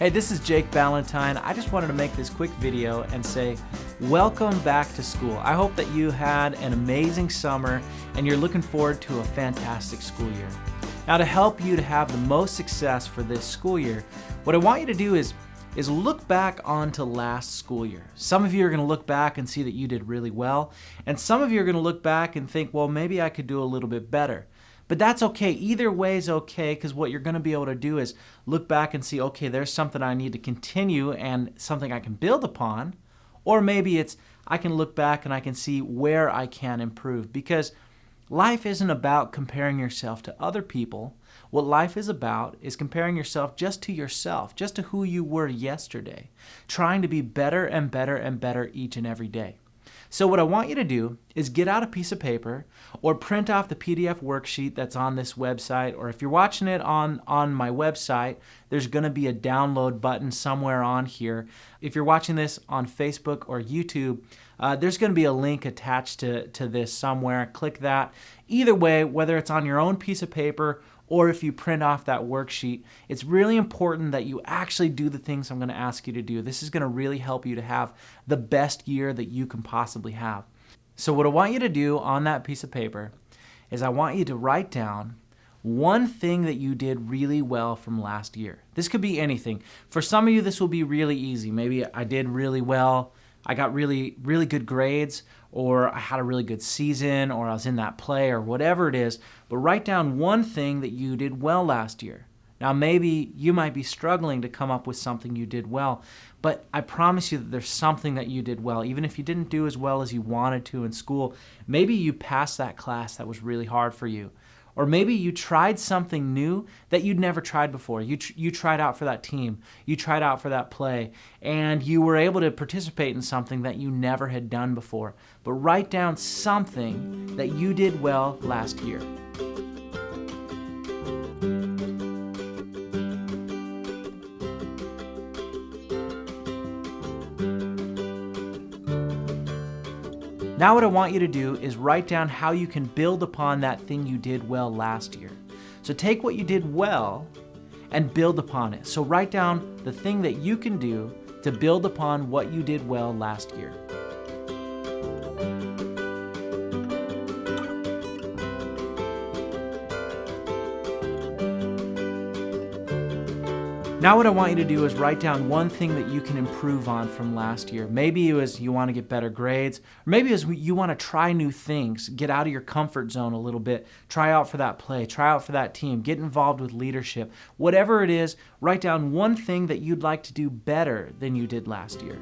Hey, this is Jake Ballantyne. I just wanted to make this quick video and say, welcome back to school. I hope that you had an amazing summer and you're looking forward to a fantastic school year. Now, to help you to have the most success for this school year, what I want you to do is look back onto last school year. Some of you are going to look back and see that you did really well, and some of you are going to look back and think, well, maybe I could do a little bit better. But that's okay. Either way is okay, because what you're going to be able to do is look back and see, okay, there's something I need to continue and something I can build upon. Or maybe it's I can look back and I can see where I can improve. Because life isn't about comparing yourself to other people. What life is about is comparing yourself just to yourself, just to who you were yesterday, trying to be better and better and better each and every day. So what I want you to do is get out a piece of paper or print off the PDF worksheet that's on this website, or if you're watching it on my website, there's going to be a download button somewhere on here. If you're watching this on Facebook or YouTube, there's going to be a link attached to this somewhere. Click that. Either way, whether it's on your own piece of paper or if you print off that worksheet, it's really important that you actually do the things I'm going to ask you to do. This is going to really help you to have the best year that you can possibly have. So what I want you to do on that piece of paper is I want you to write down one thing that you did really well from last year. This could be anything. For some of you, this will be really easy. Maybe I did really well, I got really, really good grades, or I had a really good season, or I was in that play, or whatever it is. But write down one thing that you did well last year. Now, maybe you might be struggling to come up with something you did well, but I promise you that there's something that you did well. Even if you didn't do as well as you wanted to in school, maybe you passed that class that was really hard for you. Or maybe you tried something new that you'd never tried before. You tried out for that team. You tried out for that play. And you were able to participate in something that you never had done before. But write down something that you did well last year. Now what I want you to do is write down how you can build upon that thing you did well last year. So take what you did well and build upon it. So write down the thing that you can do to build upon what you did well last year. Now what I want you to do is write down one thing that you can improve on from last year. Maybe it was you want to get better grades, or maybe it was you want to try new things, get out of your comfort zone a little bit, try out for that play, try out for that team, get involved with leadership. Whatever it is, write down one thing that you'd like to do better than you did last year.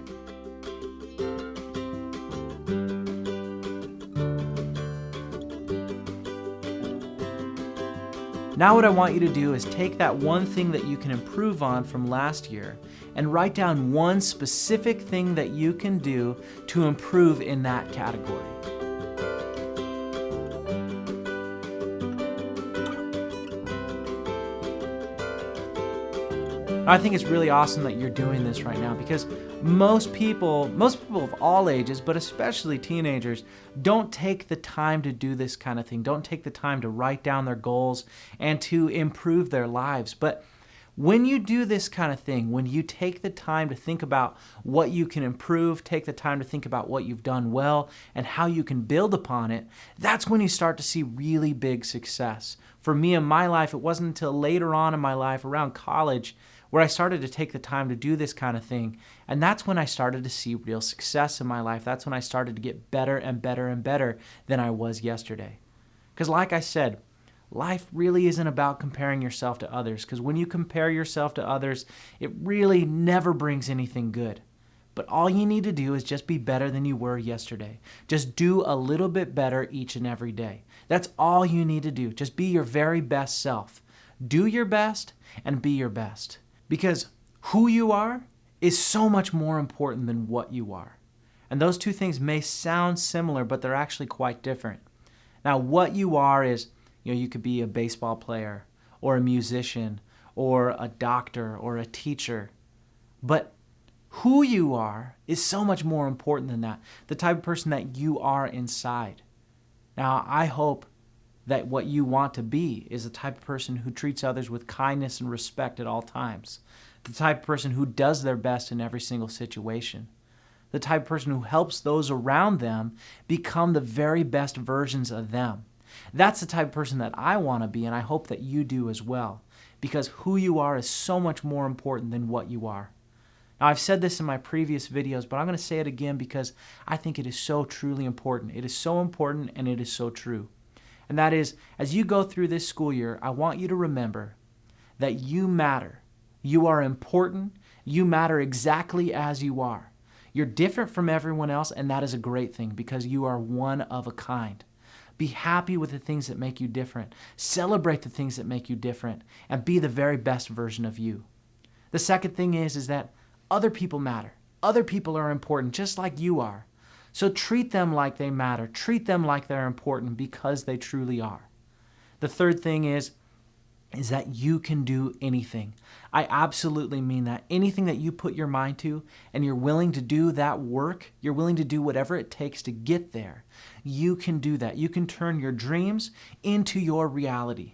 Now what I want you to do is take that one thing that you can improve on from last year and write down one specific thing that you can do to improve in that category. I think it's really awesome that you're doing this right now, because most people of all ages, but especially teenagers, don't take the time to do this kind of thing, don't take the time to write down their goals and to improve their lives. But when you do this kind of thing, when you take the time to think about what you can improve, take the time to think about what you've done well and how you can build upon it, that's when you start to see really big success. For me in my life, it wasn't until later on in my life, around college, where I started to take the time to do this kind of thing. And that's when I started to see real success in my life. That's when I started to get better and better and better than I was yesterday. Because like I said, life really isn't about comparing yourself to others. Because when you compare yourself to others, it really never brings anything good. But all you need to do is just be better than you were yesterday. Just do a little bit better each and every day. That's all you need to do. Just be your very best self. Do your best and be your best. Because who you are is so much more important than what you are. And those two things may sound similar, but they're actually quite different. Now, what you are is, you could be a baseball player or a musician or a doctor or a teacher. But who you are is so much more important than that. The type of person that you are inside. Now, I hope that what you want to be is the type of person who treats others with kindness and respect at all times. the type of person who does their best in every single situation, the type of person who helps those around them become the very best versions of them. That's the type of person that I want to be, and I hope that you do as well, because who you are is so much more important than what you are. Now, I've said this in my previous videos, but I'm going to say it again because I think it is so truly important. It is so important and it is so true. And that is, as you go through this school year, I want you to remember that you matter. You are important. You matter exactly as you are. You're different from everyone else, and that is a great thing because you are one of a kind. Be happy with the things that make you different. Celebrate the things that make you different, and be the very best version of you. The second thing is that other people matter. Other people are important, just like you are. So treat them like they matter. Treat them like they're important because they truly are. The third thing is that you can do anything. I absolutely mean that. Anything that you put your mind to and you're willing to do that work, you're willing to do whatever it takes to get there, you can do that. You can turn your dreams into your reality.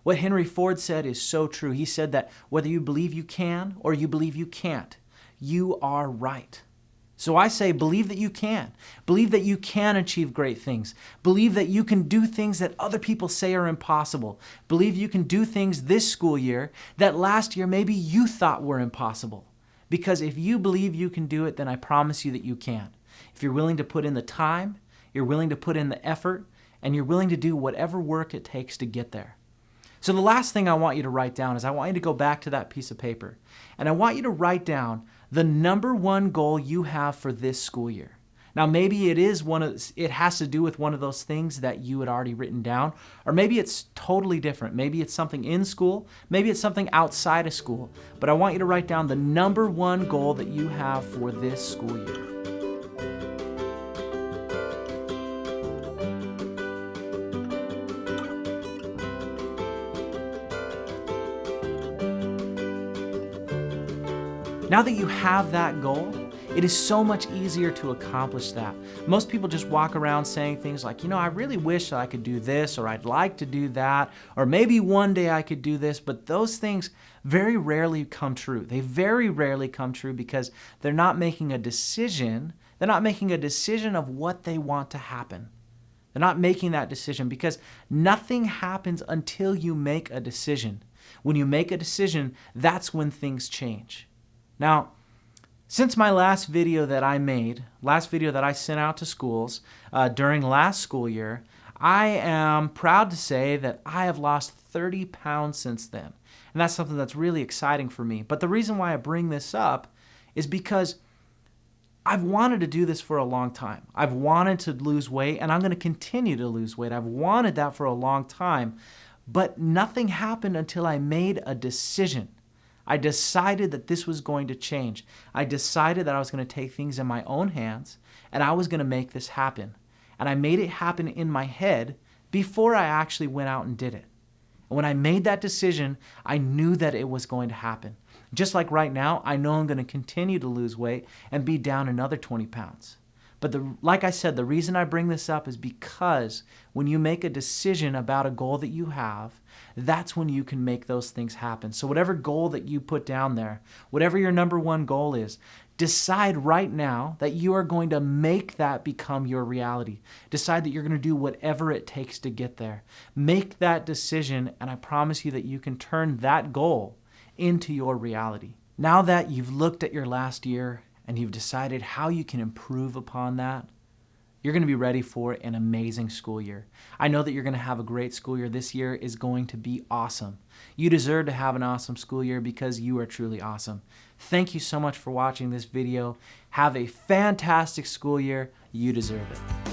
What Henry Ford said is so true. He said that whether you believe you can or you believe you can't, you are right. So I say, believe that you can. Believe that you can achieve great things. Believe that you can do things that other people say are impossible. Believe you can do things this school year that last year maybe you thought were impossible. Because if you believe you can do it, then I promise you that you can. If you're willing to put in the time, you're willing to put in the effort, and you're willing to do whatever work it takes to get there. So the last thing I want you to write down is I want you to go back to that piece of paper, and I want you to write down the number one goal you have for this school year. Now, maybe it has to do with one of those things that you had already written down, or maybe it's totally different. Maybe it's something in school, maybe it's something outside of school, but I want you to write down the number one goal that you have for this school year. Now that you have that goal, it is so much easier to accomplish that. Most people just walk around saying things like, I really wish I could do this, or I'd like to do that, or maybe one day I could do this, but those things very rarely come true. They very rarely come true because they're not making a decision. They're not making a decision of what they want to happen. They're not making that decision because nothing happens until you make a decision. When you make a decision, that's when things change. Now, since my last video that I sent out to schools during last school year, I am proud to say that I have lost 30 pounds since then. And that's something that's really exciting for me. But the reason why I bring this up is because I've wanted to do this for a long time. I've wanted to lose weight, and I'm going to continue to lose weight. I've wanted that for a long time, but nothing happened until I made a decision. I decided that this was going to change. I decided that I was going to take things in my own hands and I was going to make this happen. And I made it happen in my head before I actually went out and did it. And when I made that decision, I knew that it was going to happen. Just like right now, I know I'm going to continue to lose weight and be down another 20 pounds. But like I said, the reason I bring this up is because when you make a decision about a goal that you have, that's when you can make those things happen. So whatever goal that you put down there, whatever your number one goal is, decide right now that you are going to make that become your reality. Decide that you're going to do whatever it takes to get there. Make that decision, and I promise you that you can turn that goal into your reality. Now that you've looked at your last year and you've decided how you can improve upon that, you're going to be ready for an amazing school year. I know that you're going to have a great school year. This year is going to be awesome. You deserve to have an awesome school year because you are truly awesome. Thank you so much for watching this video. Have a fantastic school year. You deserve it.